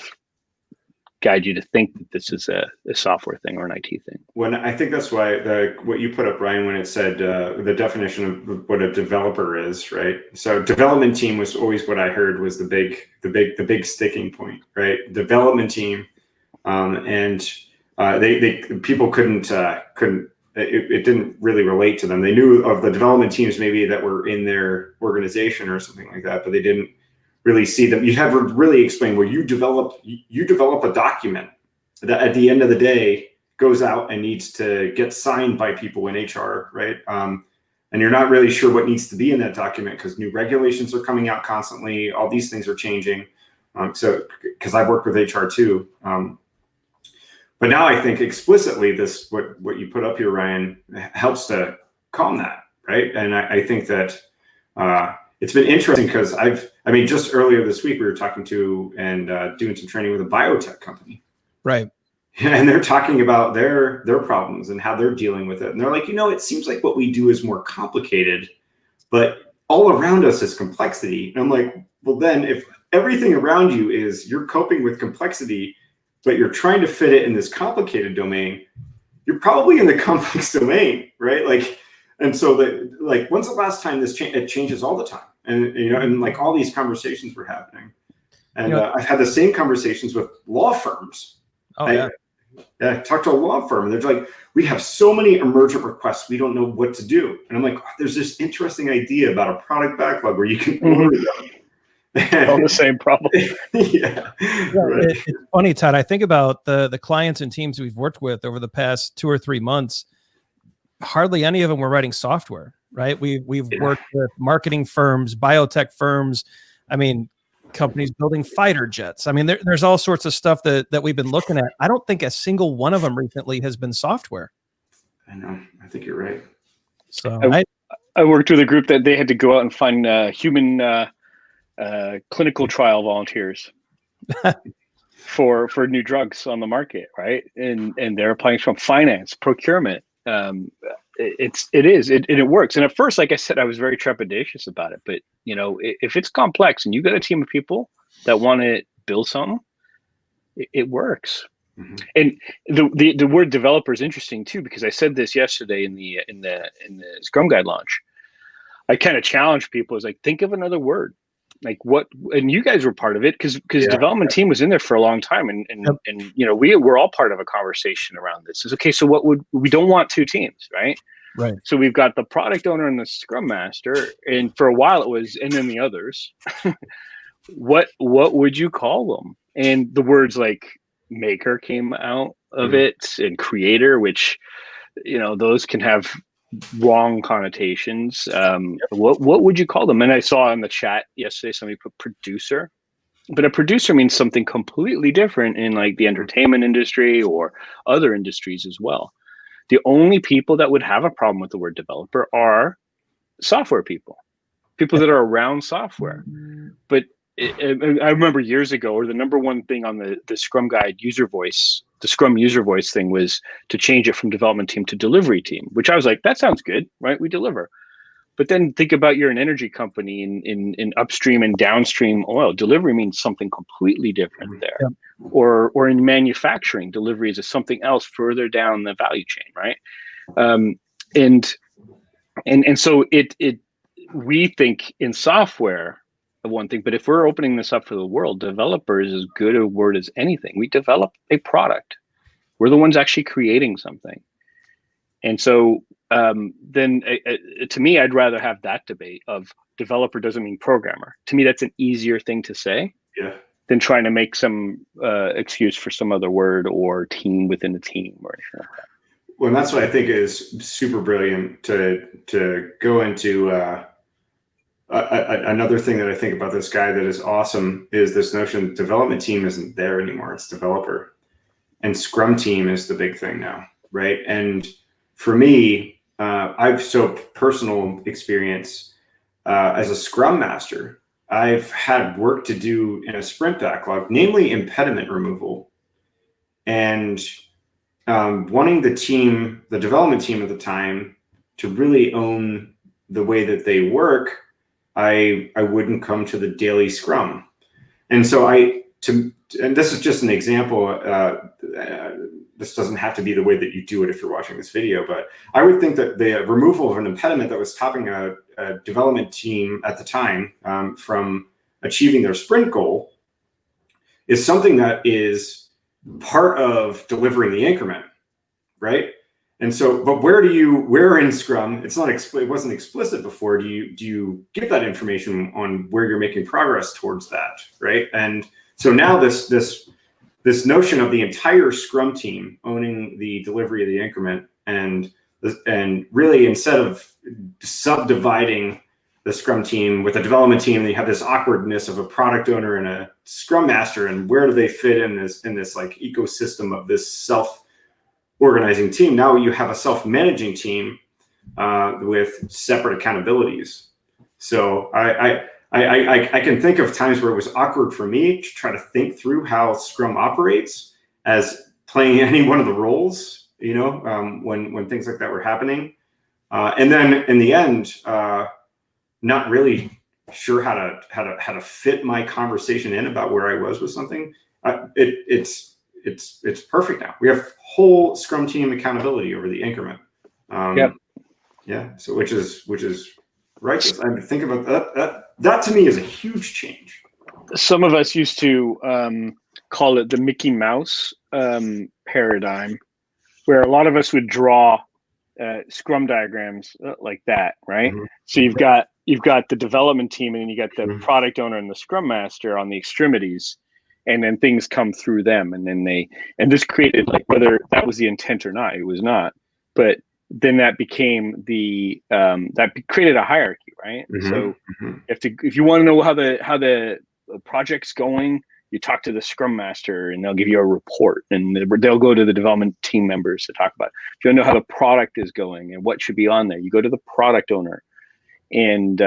guide you to think that this is a software thing or an IT thing. When I think that's why what you put up, Ryan, when it said the definition of what a developer is, right? So development team was always what I heard was the big sticking point, right? Development team, and people couldn't it didn't really relate to them. They knew of the development teams maybe that were in their organization or something like that, but they didn't really see them. You have to really explain, well, you develop a document that at the end of the day goes out and needs to get signed by people in HR, right? And you're not really sure what needs to be in that document because new regulations are coming out constantly. All these things are changing. So because I've worked with HR too. But now I think explicitly what you put up here, Ryan, helps to calm that, right? And I think that it's been interesting because just earlier this week we were talking to and doing some training with a biotech company, right? And they're talking about their problems and how they're dealing with it. And they're like, it seems like what we do is more complicated, but all around us is complexity. And I'm like, well, then if everything around you is you're coping with complexity, but you're trying to fit it in this complicated domain, you're probably in the complex domain, right? And so when's the last time it changes all the time? And, and like all these conversations were happening. And I've had the same conversations with law firms. Oh, yeah. I talked to a law firm and they're like, we have so many emergent requests, we don't know what to do. And I'm like, there's this interesting idea about a product backlog where you can order them. All the same problem. Yeah. Right. It's funny, Todd. I think about the clients and teams we've worked with over the past 2 or 3 months. Hardly any of them were writing software, right? We've worked with marketing firms, biotech firms. I mean, companies building fighter jets. I mean, there's all sorts of stuff that we've been looking at. I don't think a single one of them recently has been software. I know. I think you're right. So I worked with a group that they had to go out and find human clinical trial volunteers. for new drugs on the market, right? And they're applying from finance, procurement. It works. And at first, like I said, I was very trepidatious about it. But if it's complex and you got a team of people that want to build something, it works. Mm-hmm. And the word developer is interesting too, because I said this yesterday in the Scrum Guide launch. I kind of challenged people, is like, think of another word. Like what, and you guys were part of it because development team was in there for a long time, and we're all part of a conversation around this. Is okay. So we don't want two teams, right? Right. So we've got the product owner and the Scrum Master, and for a while it was, and then the others. What would you call them? And the words like maker came out of it, and creator, which those can have wrong connotations. What would you call them? And I saw in the chat yesterday somebody put producer, but a producer means something completely different in like the entertainment industry or other industries as well. The only people that would have a problem with the word developer are software people that are around software. But I remember years ago, or the number one thing on the Scrum Guide user voice, the Scrum user voice thing, was to change it from development team to delivery team, which I was like, that sounds good, right? We deliver. But then think about, you're an energy company in upstream and downstream oil. Delivery means something completely different there. Yeah. Or in manufacturing, delivery is something else further down the value chain, right? And so we think in software of one thing, but if we're opening this up for the world, developer is as good a word as anything. We develop a product. We're the ones actually creating something. And so then to me, I'd rather have that debate of developer doesn't mean programmer. To me, that's an easier thing to say than trying to make some excuse for some other word or team within a team or anything like that. Well, and that's what I think is super brilliant to go into. Another thing that I think about this guy that is awesome is this notion that development team isn't there anymore. It's developer. And Scrum team is the big thing now, right? And for me, I've personal experience as a Scrum Master. I've had work to do in a sprint backlog, namely impediment removal. And wanting the development team at the time to really own the way that they work, I wouldn't come to the daily Scrum. And so and this is just an example, this doesn't have to be the way that you do it if you're watching this video, but I would think that the removal of an impediment that was stopping a development team at the time from achieving their sprint goal is something that is part of delivering the increment, right? And so, but where in Scrum, it wasn't explicit before, do you give that information on where you're making progress towards that, right? And so now this notion of the entire Scrum team owning the delivery of the increment, and really, instead of subdividing the Scrum team with a development team, you have this awkwardness of a product owner and a Scrum Master, and where do they fit in this like ecosystem of this self-organizing team? Now you have a self-managing team with separate accountabilities. So I can think of times where it was awkward for me to try to think through how Scrum operates as playing any one of the roles, when things like that were happening. And then in the end, not really sure how to fit my conversation in about where I was with something. It's perfect now. We have whole Scrum team accountability over the increment. Yeah. So which is righteous. I think about that. That to me is a huge change. Some of us used to call it the Mickey Mouse paradigm, where a lot of us would draw Scrum diagrams like that, right? Mm-hmm. So you've got the development team, and then you got the product owner and the Scrum Master on the extremities, and then things come through them, and then this created, like, whether that was the intent or not, it was not, but then that became that created a hierarchy, right? Mm-hmm. So if you want to know how the project's going, you talk to the Scrum Master, and they'll give you a report, and they'll go to the development team members to talk about it. If you want to know how the product is going and what should be on there, you go to the product owner. and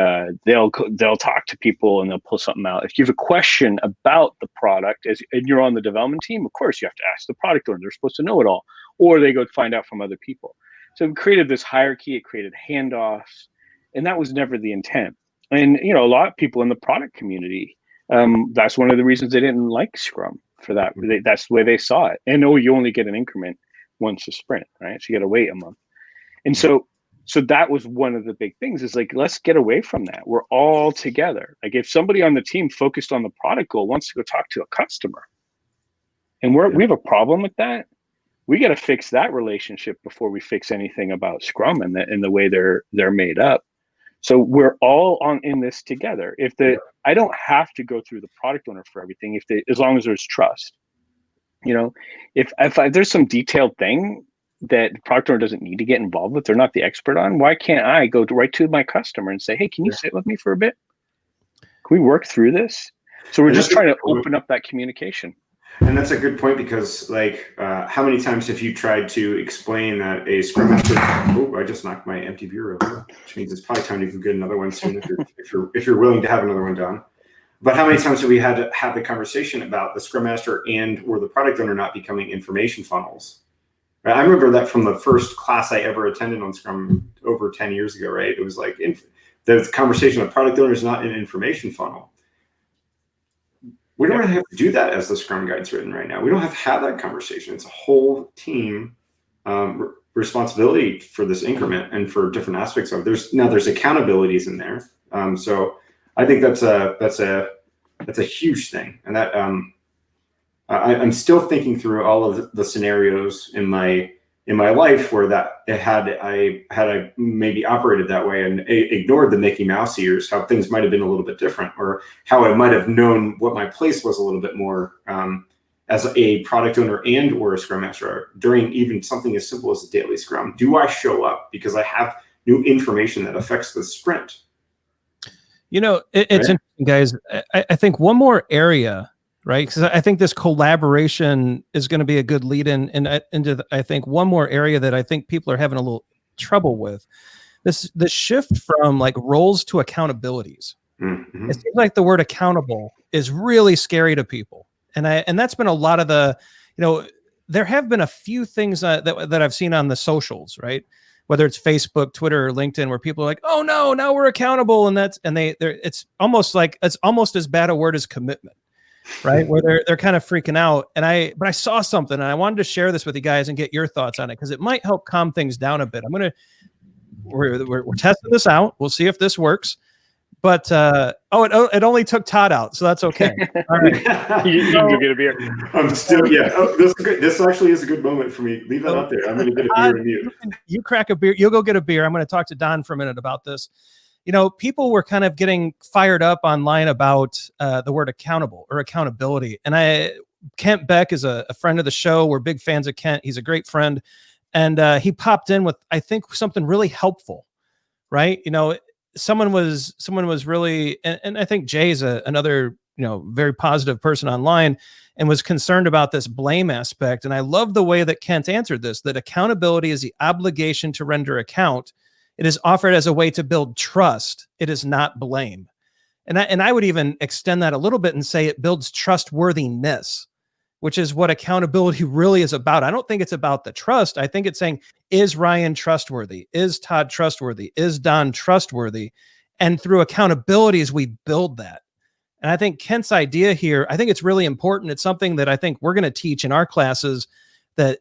they'll talk to people and they'll pull something out. If you have a question about the product and you're on the development team, of course you have to ask the product owner. They're supposed to know it all, or they go find out from other people. So it created this hierarchy. It created handoffs, and that was never the intent. And a lot of people in the product community, that's one of the reasons they didn't like Scrum for that. That's the way they saw it. And you only get an increment once a sprint, right? So you got to wait a month. And so that was one of the big things, is like, let's get away from that. We're all together. Like, if somebody on the team focused on the product goal wants to go talk to a customer, and we have a problem with that, we got to fix that relationship before we fix anything about Scrum and the way they're made up. So we're all in this together. I don't have to go through the product owner for everything, as long as there's trust. If there's some detailed thing that the product owner doesn't need to get involved with, they're not the expert on, why can't I go right to my customer and say, hey, can you sit with me for a bit? Can we work through this? So we're just trying to open up that communication. And that's a good point, because how many times have you tried to explain that a Scrum Master, I just knocked my empty beer over, which means it's probably time to go get another one soon if you're willing to have another one done. But how many times have we had to have the conversation about the Scrum Master or the product owner not becoming information funnels? Right? I remember that from the first class I ever attended on Scrum over 10 years ago, right? It was like the conversation of product owner is not an information funnel. We don't really have to do that as the Scrum Guide's written right now. We don't have to have that conversation. It's a whole team responsibility for this increment and for different aspects of it. There's accountabilities in there. So I think that's a huge thing. And that I'm still thinking through all of the scenarios in my life where had I maybe operated that way and ignored the Mickey Mouse ears, how things might have been a little bit different, or how I might have known what my place was a little bit more as a product owner and or a Scrum Master during even something as simple as a daily Scrum. Do I show up because I have new information that affects the sprint? It's interesting, guys. I think one more area, right? Because I think this collaboration is going to be a good lead into I think one more area that I think people are having a little trouble with. The shift from like roles to accountabilities. Mm-hmm. It seems like the word accountable is really scary to people. And that's been a lot of the, there have been a few things that I've seen on the socials, right? Whether it's Facebook, Twitter, or LinkedIn, where people are like, "Oh no, now we're accountable," and it's almost as bad a word as commitment, right? Where they're kind of freaking out. But I saw something, and I wanted to share this with you guys and get your thoughts on it, because it might help calm things down a bit. We're testing this out. We'll see if this works. But it only took Todd out, so that's okay. All right, you can go get a beer. I'm still this is good. This actually is a good moment for me. Leave that out there. I'm going to get a beer and mute. You crack a beer. You'll go get a beer. I'm going to talk to Don for a minute about this. People were kind of getting fired up online about the word accountable or accountability. And Kent Beck is a friend of the show. We're big fans of Kent. He's a great friend, and he popped in with, I think, something really helpful, right? Someone was really, and I think Jay's another, very positive person online, and was concerned about this blame aspect. And I love the way that Kent answered this, that accountability is the obligation to render account. It is offered as a way to build trust. It is not blame. And I would even extend that a little bit and say it builds trustworthiness, which is what accountability really is about. I don't think it's about the trust. I think it's saying, is Ryan trustworthy? Is Todd trustworthy? Is Don trustworthy? And through accountabilities, we build that. And I think Kent's idea here, I think it's really important. It's something that I think we're going to teach in our classes, that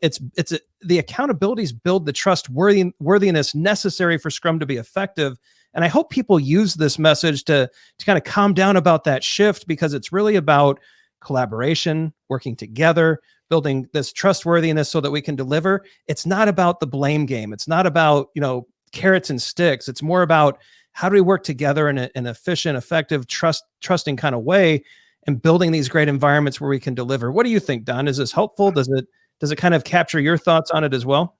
the accountabilities build the trustworthiness necessary for Scrum to be effective. And I hope people use this message to kind of calm down about that shift, because it's really about collaboration, working together, building this trustworthiness so that we can deliver. It's not about the blame game. It's not about, carrots and sticks. It's more about how do we work together in an efficient, effective, trusting kind of way, and building these great environments where we can deliver. What do you think, Don? Is this helpful? Does it kind of capture your thoughts on it as well?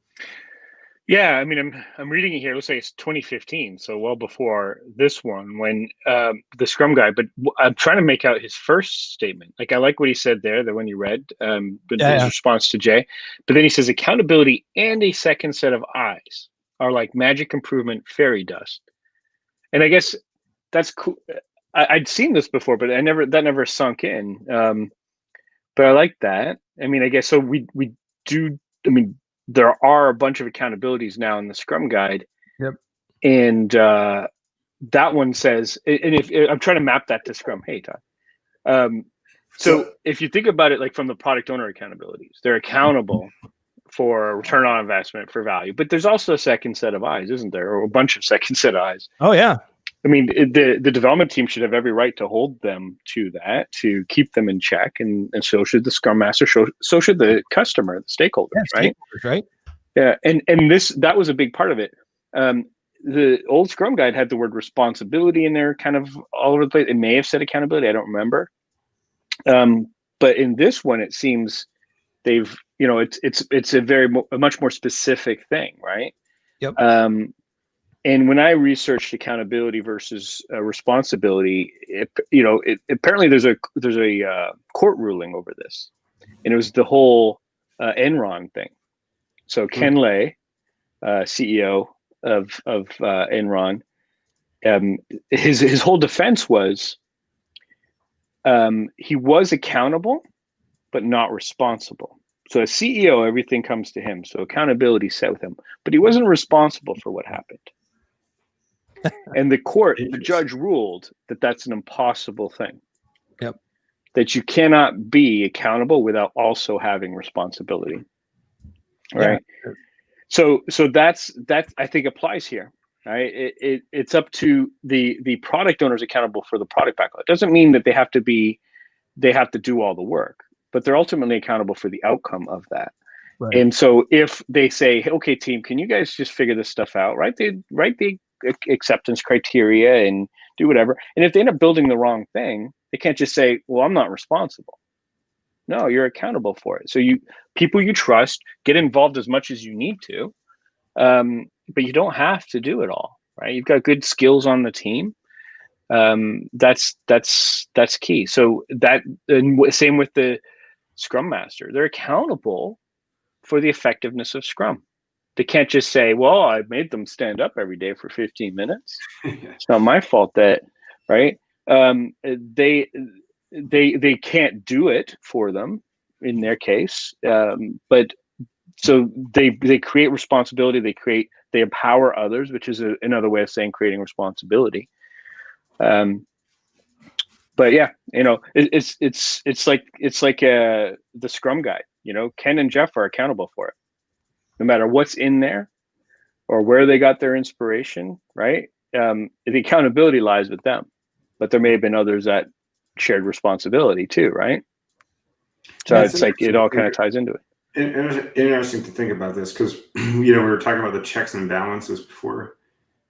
Yeah, I mean, I'm reading it here. It looks like it's 2015, so well before this one, when the Scrum guy. But I'm trying to make out his first statement. Like, I like what he said there, the one you read, his response to Jay. But then he says, accountability and a second set of eyes are like magic improvement fairy dust. And I guess that's cool. I'd seen this before, but that never sunk in. But I like that. I mean, I guess so. We do. I mean, there are a bunch of accountabilities now in the Scrum Guide. Yep. And that one says, and if I'm trying to map that to Scrum, hey Todd. So if you think about it, like from the product owner accountabilities, they're accountable for return on investment, for value, but there's also a second set of eyes, isn't there, or a bunch of second set of eyes? Oh yeah. I mean, the development team should have every right to hold them to that, to keep them in check, and so should the Scrum Master. So should the customer, the stakeholders, right? Stakeholders, right. Yeah, and that was a big part of it. The old Scrum Guide had the word responsibility in there, kind of all over the place. It may have said accountability, I don't remember. But in this one, it seems they've, it's a much more specific thing, right? Yep. And when I researched accountability versus responsibility, apparently there's a court ruling over this, and it was the whole Enron thing. So Ken Lay, CEO of Enron, his whole defense was he was accountable, but not responsible. So as CEO, everything comes to him. So accountability set with him, but he wasn't responsible for what happened. And the judge ruled that that's an impossible thing. Yep. That you cannot be accountable without also having responsibility. Right. Yeah. So that's I think applies here. Right. It's up to the product owners accountable for the product backlog. It doesn't mean that they have to do all the work, but they're ultimately accountable for the outcome of that. Right. And so if they say, hey, okay, team, can you guys just figure this stuff out? Write the acceptance criteria and do whatever. And if they end up building the wrong thing, they can't just say, well, I'm not responsible. No, you're accountable for it. So people you trust, get involved as much as you need to, but you don't have to do it all, right? You've got good skills on the team. That's key. So and same with the Scrum Master. They're accountable for the effectiveness of Scrum. They can't just say, well, I made them stand up every day for 15 minutes. It's not my fault that, right? They can't do it for them in their case. But so they create responsibility. They empower others, which is another way of saying creating responsibility. But yeah, it's like the Scrum Guide. Ken and Jeff are accountable for it, no matter what's in there or where they got their inspiration. Right? The accountability lies with them, but there may have been others that shared responsibility too. Right? So it's like it all kind of ties into it. Interesting to think about this because we were talking about the checks and balances before.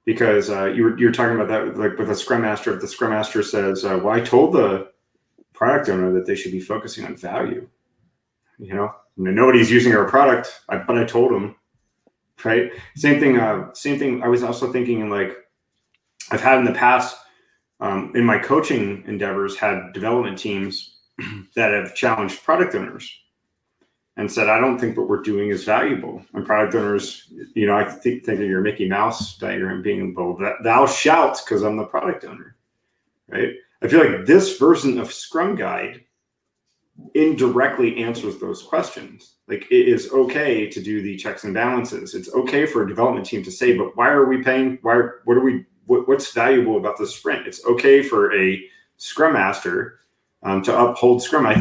Because you're talking about that, like with a Scrum Master. If the Scrum Master says, "Well, I told the product owner that they should be focusing on value," nobody's using our product, but I told them, right? Same thing. I was also thinking in like I've had in the past in my coaching endeavors had development teams that have challenged product owners and said, I don't think what we're doing is valuable. And product owners, I think of your Mickey Mouse diagram being, well, thou shalt, because I'm the product owner, right? I feel like this version of Scrum Guide indirectly answers those questions. Like it is okay to do the checks and balances. It's okay for a development team to say, but why are we paying? What's valuable about the sprint? It's okay for a Scrum Master to uphold Scrum. I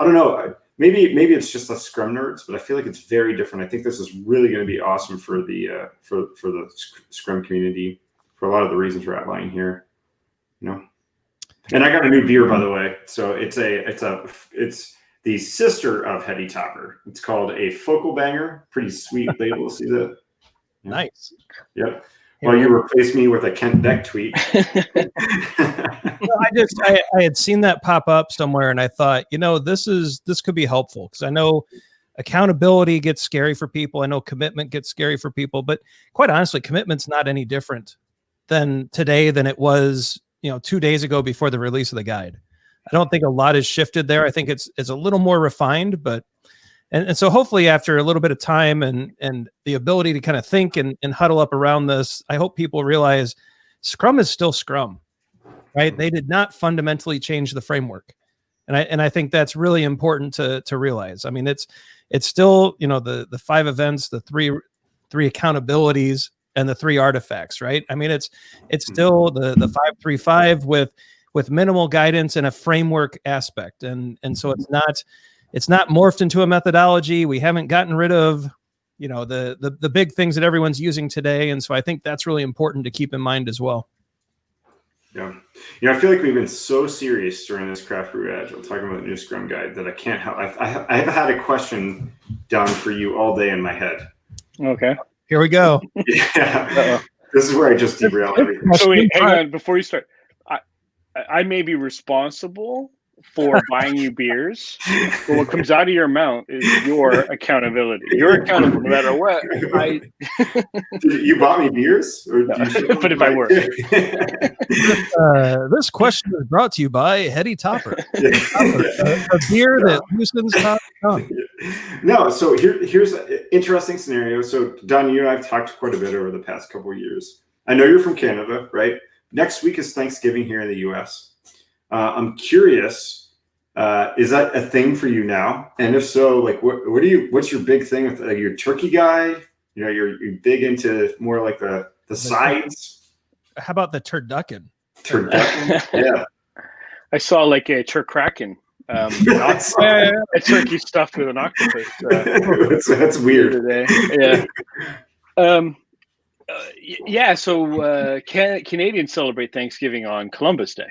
don't know. Maybe it's just us Scrum nerds, but I feel like it's very different. I think this is really going to be awesome for the Scrum community for a lot of the reasons we're outlining here. And I got a new beer, by the way. So it's the sister of Heady Topper. It's called a Focal Banger. Pretty sweet label. See that? Yeah. Nice. Yep. Well, you replaced me with a Kent Beck tweet. I had seen that pop up somewhere, and I thought, this could be helpful because I know accountability gets scary for people. I know commitment gets scary for people, but quite honestly, commitment's not any different today than it was, 2 days ago before the release of the guide. I don't think a lot has shifted there. I think it's a little more refined, but and so hopefully after a little bit of time and the ability to kind of think and huddle up around this, I hope people realize Scrum is still Scrum, right? They did not fundamentally change the framework. And I think that's really important to realize. I mean, it's still, the 5 events, the three accountabilities, and the 3 artifacts, right? I mean, it's still the 5-3-5 with minimal guidance and a framework aspect. And so it's not morphed into a methodology. We haven't gotten rid of, the big things that everyone's using today. And so I think that's really important to keep in mind as well. Yeah. I feel like we've been so serious during this Craft Brew Agile, talking about the new Scrum guide, that I can't help. I have had a question down for you all day in my head. Okay. Here we go. Yeah. This is where I just derail everything. So wait, hang on, before you start. I may be responsible for buying you beers, but what comes out of your mouth is your accountability. You're accountable no matter what. You bought me beers? Or no, but if I were. This question is brought to you by Heady Topper. A beer that loosens top tongue. No, so here's an interesting scenario. So Don, you and I have talked quite a bit over the past couple of years. I know you're from Canada, right? Next week is Thanksgiving here in the US. I'm curious, is that a thing for you now? And if so, like, what's your big thing with your turkey guy? You're big into more like the sides. How about the turducken? Turducken, yeah. I saw like a turkraken. A turkey stuffed with an octopus. That's weird. Yeah. So Canadians celebrate Thanksgiving on Columbus Day.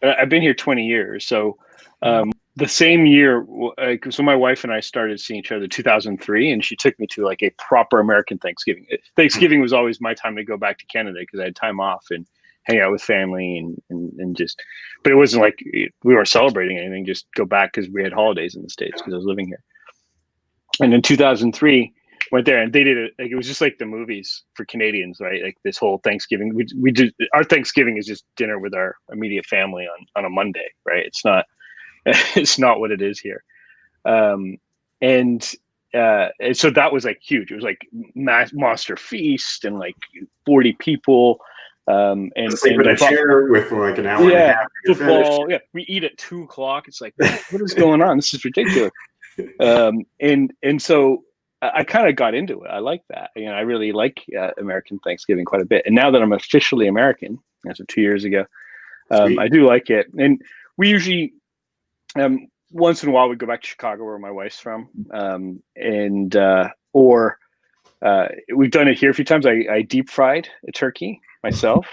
I've been here 20 years. So the same year, so my wife and I started seeing each other in 2003, and she took me to like a proper American Thanksgiving. Thanksgiving was always my time to go back to Canada because I had time off and hang out with family and just, but it wasn't like we weren't celebrating anything, just go back because we had holidays in the States because I was living here. And in 2003, went there and they did it. Like, it was just like the movies for Canadians, right? Like this whole Thanksgiving, we did, our Thanksgiving is just dinner with our immediate family on a Monday, right? It's not what it is here. And so that was like huge. It was like monster feast and like 40 people. And sleep in a chair with like an hour and a half. Football. Yeah, we eat at 2:00. It's like, what is going on? This is ridiculous. And so I kind of got into it. I like that. I really like American Thanksgiving quite a bit. And now that I'm officially American, as of 2 years ago, I do like it. And we usually, once in a while, we go back to Chicago, where my wife's from, or we've done it here a few times. I deep fried a turkey myself.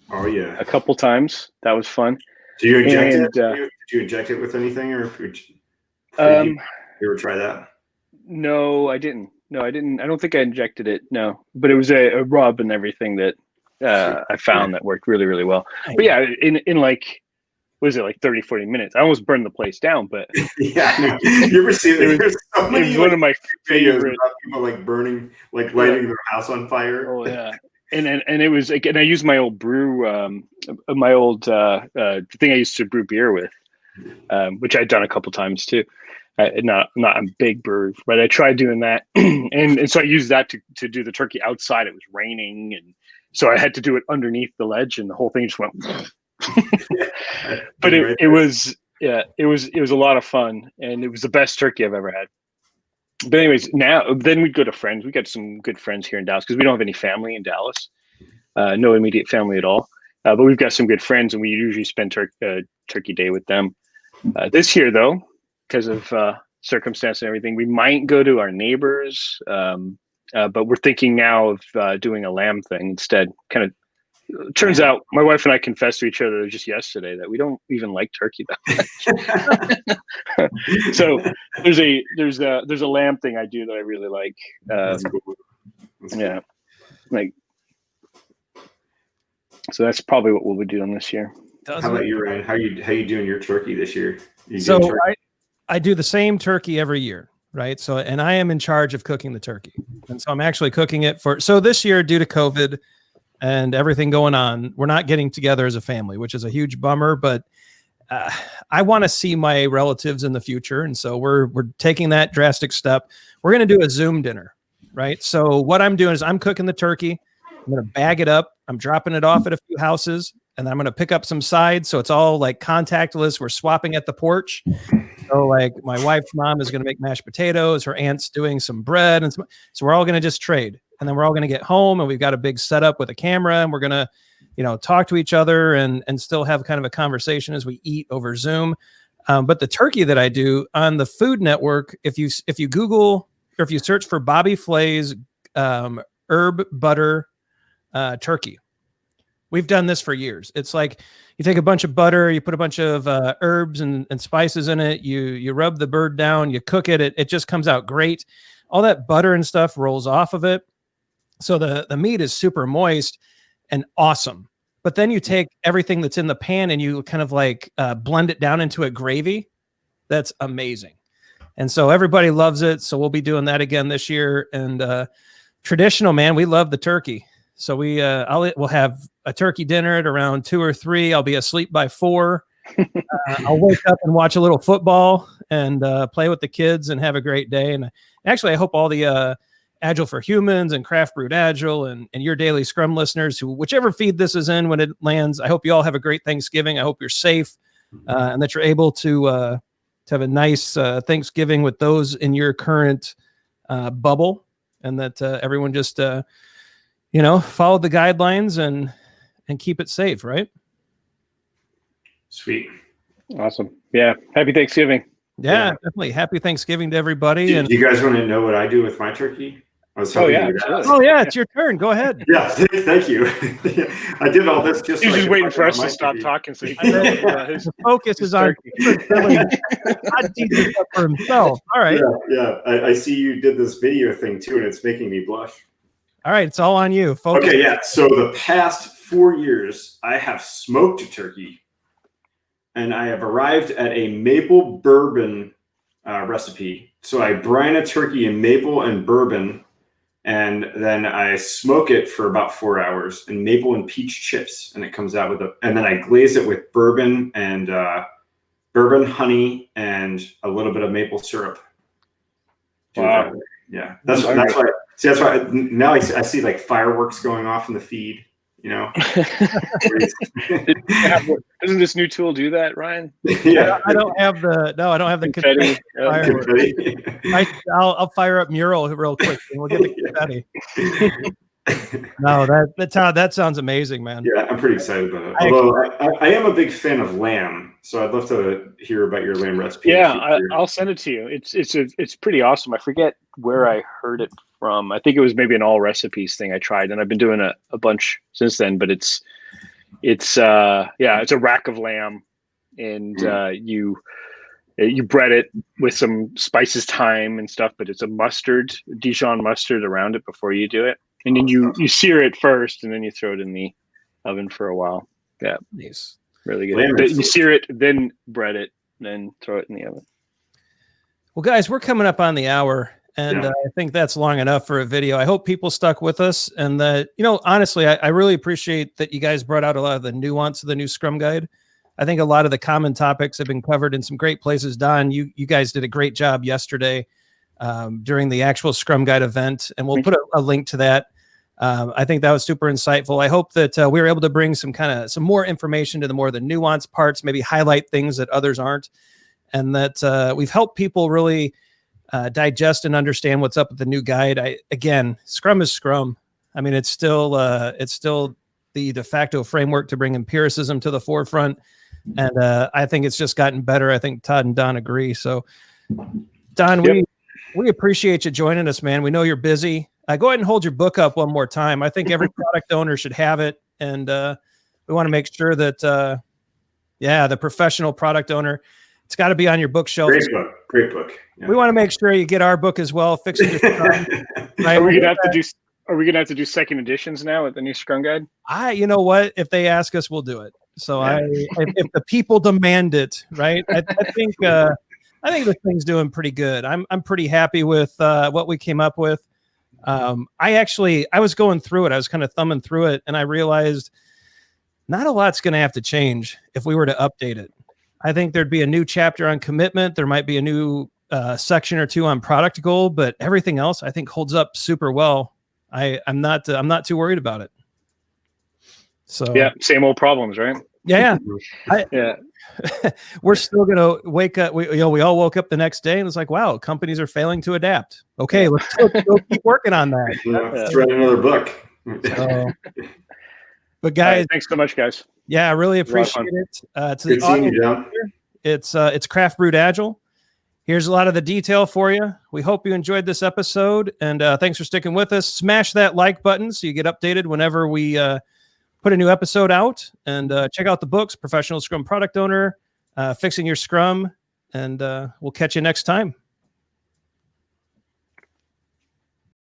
Oh yeah, a couple times. That was fun. Do you inject it? Did you inject it with anything, or did you ever try that? No, I didn't. I don't think I injected it. No, but it was a rub and everything that I found that worked really, really well. But yeah, in like, what is it, like 30, 40 minutes? I almost burned the place down, but yeah, you ever see it? There's so many, it was one of my favorite people like burning, like lighting their house on fire. Oh yeah. And it was like, and I used my old brew, my old thing I used to brew beer with, which I'd done a couple times too. Not a big brew, but I tried doing that, and so I used that to do the turkey outside. It was raining, and so I had to do it underneath the ledge, and the whole thing just went. But it was a lot of fun, and it was the best turkey I've ever had. But anyways, then we'd go to friends. We got some good friends here in Dallas because we don't have any family in Dallas, no immediate family at all. But we've got some good friends, and we usually spend Turkey Day with them. This year, though, because of circumstance and everything, we might go to our neighbors. But we're thinking now of doing a lamb thing instead. Kind of turns out my wife and I confessed to each other just yesterday that we don't even like turkey that much. So there's a lamb thing I do that I really like. That's cool. Yeah, like, so that's probably what we'll be doing this year. How about you, Ryan? How you doing your turkey this year? So I do the same turkey every year, right? So, and I am in charge of cooking the turkey, and so I'm actually cooking it so this year, due to COVID and everything going on, we're not getting together as a family, which is a huge bummer, but I want to see my relatives in the future. And so we're taking that drastic step. We're going to do a Zoom dinner, right? So what I'm doing is I'm cooking the turkey. I'm going to bag it up. I'm dropping it off at a few houses, and then I'm going to pick up some sides. So it's all like contactless. We're swapping at the porch. So like my wife's mom is going to make mashed potatoes. Her aunt's doing some bread. And so we're all going to just trade. And then we're all going to get home, and we've got a big setup with a camera, and we're going to, talk to each other and still have kind of a conversation as we eat over Zoom. But the turkey that I do on the Food Network, if you Google or if you search for Bobby Flay's herb butter turkey, we've done this for years. It's like you take a bunch of butter, you put a bunch of herbs and spices in it, you rub the bird down, you cook it, it just comes out great. All that butter and stuff rolls off of it. So the meat is super moist and awesome. But then you take everything that's in the pan and you kind of like blend it down into a gravy. That's amazing. And so everybody loves it. So we'll be doing that again this year. And traditional, man, we love the turkey. So we'll have a turkey dinner at around 2 or 3. I'll be asleep by 4. I'll wake up and watch a little football and play with the kids and have a great day. And actually, I hope all the Agile for Humans and Craft Brewed Agile and your Daily Scrum listeners, who whichever feed this is in when it lands, I hope you all have a great Thanksgiving. I hope you're safe and that you're able to have a nice Thanksgiving with those in your current bubble, and that everyone just follow the guidelines and keep it safe, right? Sweet. Awesome. Yeah. Happy Thanksgiving. Yeah, definitely. Happy Thanksgiving to everybody. Do you guys want to know what I do with my turkey? It's your turn. Go ahead. Yeah, thank you. I did all this just. He's just waiting for us to stop talking, so he can. His focus is on not teaching up for himself. All right. Yeah. I see you did this video thing too, and it's making me blush. All right, it's all on you. Focus. Okay, yeah. So the past 4 years, I have smoked a turkey, and I have arrived at a maple bourbon recipe. So I brine a turkey in maple and bourbon, and then I smoke it for about 4 hours in maple and peach chips, and it comes out with and then I glaze it with bourbon and bourbon honey and a little bit of maple syrup. Wow. Yeah, that's why. See, that's why now I see like fireworks going off in the feed. Doesn't this new tool do that, Ryan? Yeah, I don't have the confetti. I'll fire up Mural real quick and we'll get the confetti. No, that sounds amazing, man. Yeah, I'm pretty excited about it. Although I am a big fan of lamb, so I'd love to hear about your lamb recipe. Yeah, I'll send it to you. It's pretty awesome. I forget where I heard it from. I think it was maybe an All Recipes thing I tried, and I've been doing a bunch since then. But it's a rack of lamb, and you bread it with some spices, thyme and stuff. But it's a Dijon mustard around it before you do it. And then you sear it first, and then you throw it in the oven for a while. Yeah, nice, really good. You sear it, then bread it, then throw it in the oven. Well, guys, we're coming up on the hour, and I think that's long enough for a video. I hope people stuck with us, and that honestly, I really appreciate that you guys brought out a lot of the nuance of the new Scrum Guide. I think a lot of the common topics have been covered in some great places. Don, you guys did a great job yesterday during the actual Scrum Guide event, and we'll put a link to that. I think that was super insightful. I hope that we were able to bring some more information to the nuanced parts, maybe highlight things that others aren't, and that we've helped people really digest and understand what's up with the new guide. Again, Scrum is Scrum. I mean, it's still the de facto framework to bring empiricism to the forefront, and I think it's just gotten better. I think Todd and Don agree. So, Don, we appreciate you joining us, man. We know you're busy. Go ahead and hold your book up one more time. I think every product owner should have it. And we want to make sure that, the professional product owner, it's got to be on your bookshelf. Great book. Yeah. We want to make sure you get our book as well. Fixing Your Scrum. Right? Are we gonna have to do second editions now with the new Scrum Guide? You know what? If they ask us, we'll do it. So if the people demand it, right? I think this thing's doing pretty good. I'm pretty happy with what we came up with. I was going through it. I was kind of thumbing through it, and I realized not a lot's going to have to change if we were to update it. I think there'd be a new chapter on commitment. There might be a new section or two on product goal, but everything else I think holds up super well. I'm not too worried about it. So Yeah, same old problems, right? yeah. Yeah. We're still gonna wake up. We all woke up the next day and it's like, wow, companies are failing to adapt. Okay, let's still keep working on that. Let's write another book. So, but All guys, right, thanks so much, guys. yeah, I really was a lot of appreciate it. To Good the seeing audience, you, John. it's Craft Brewed Agile. Here's a lot of the detail for you. We hope you enjoyed this episode, and thanks for sticking with us. Smash that like button so you get updated whenever we put a new episode out. And check out the books, Professional Scrum Product Owner, Fixing Your Scrum, and we'll catch you next time.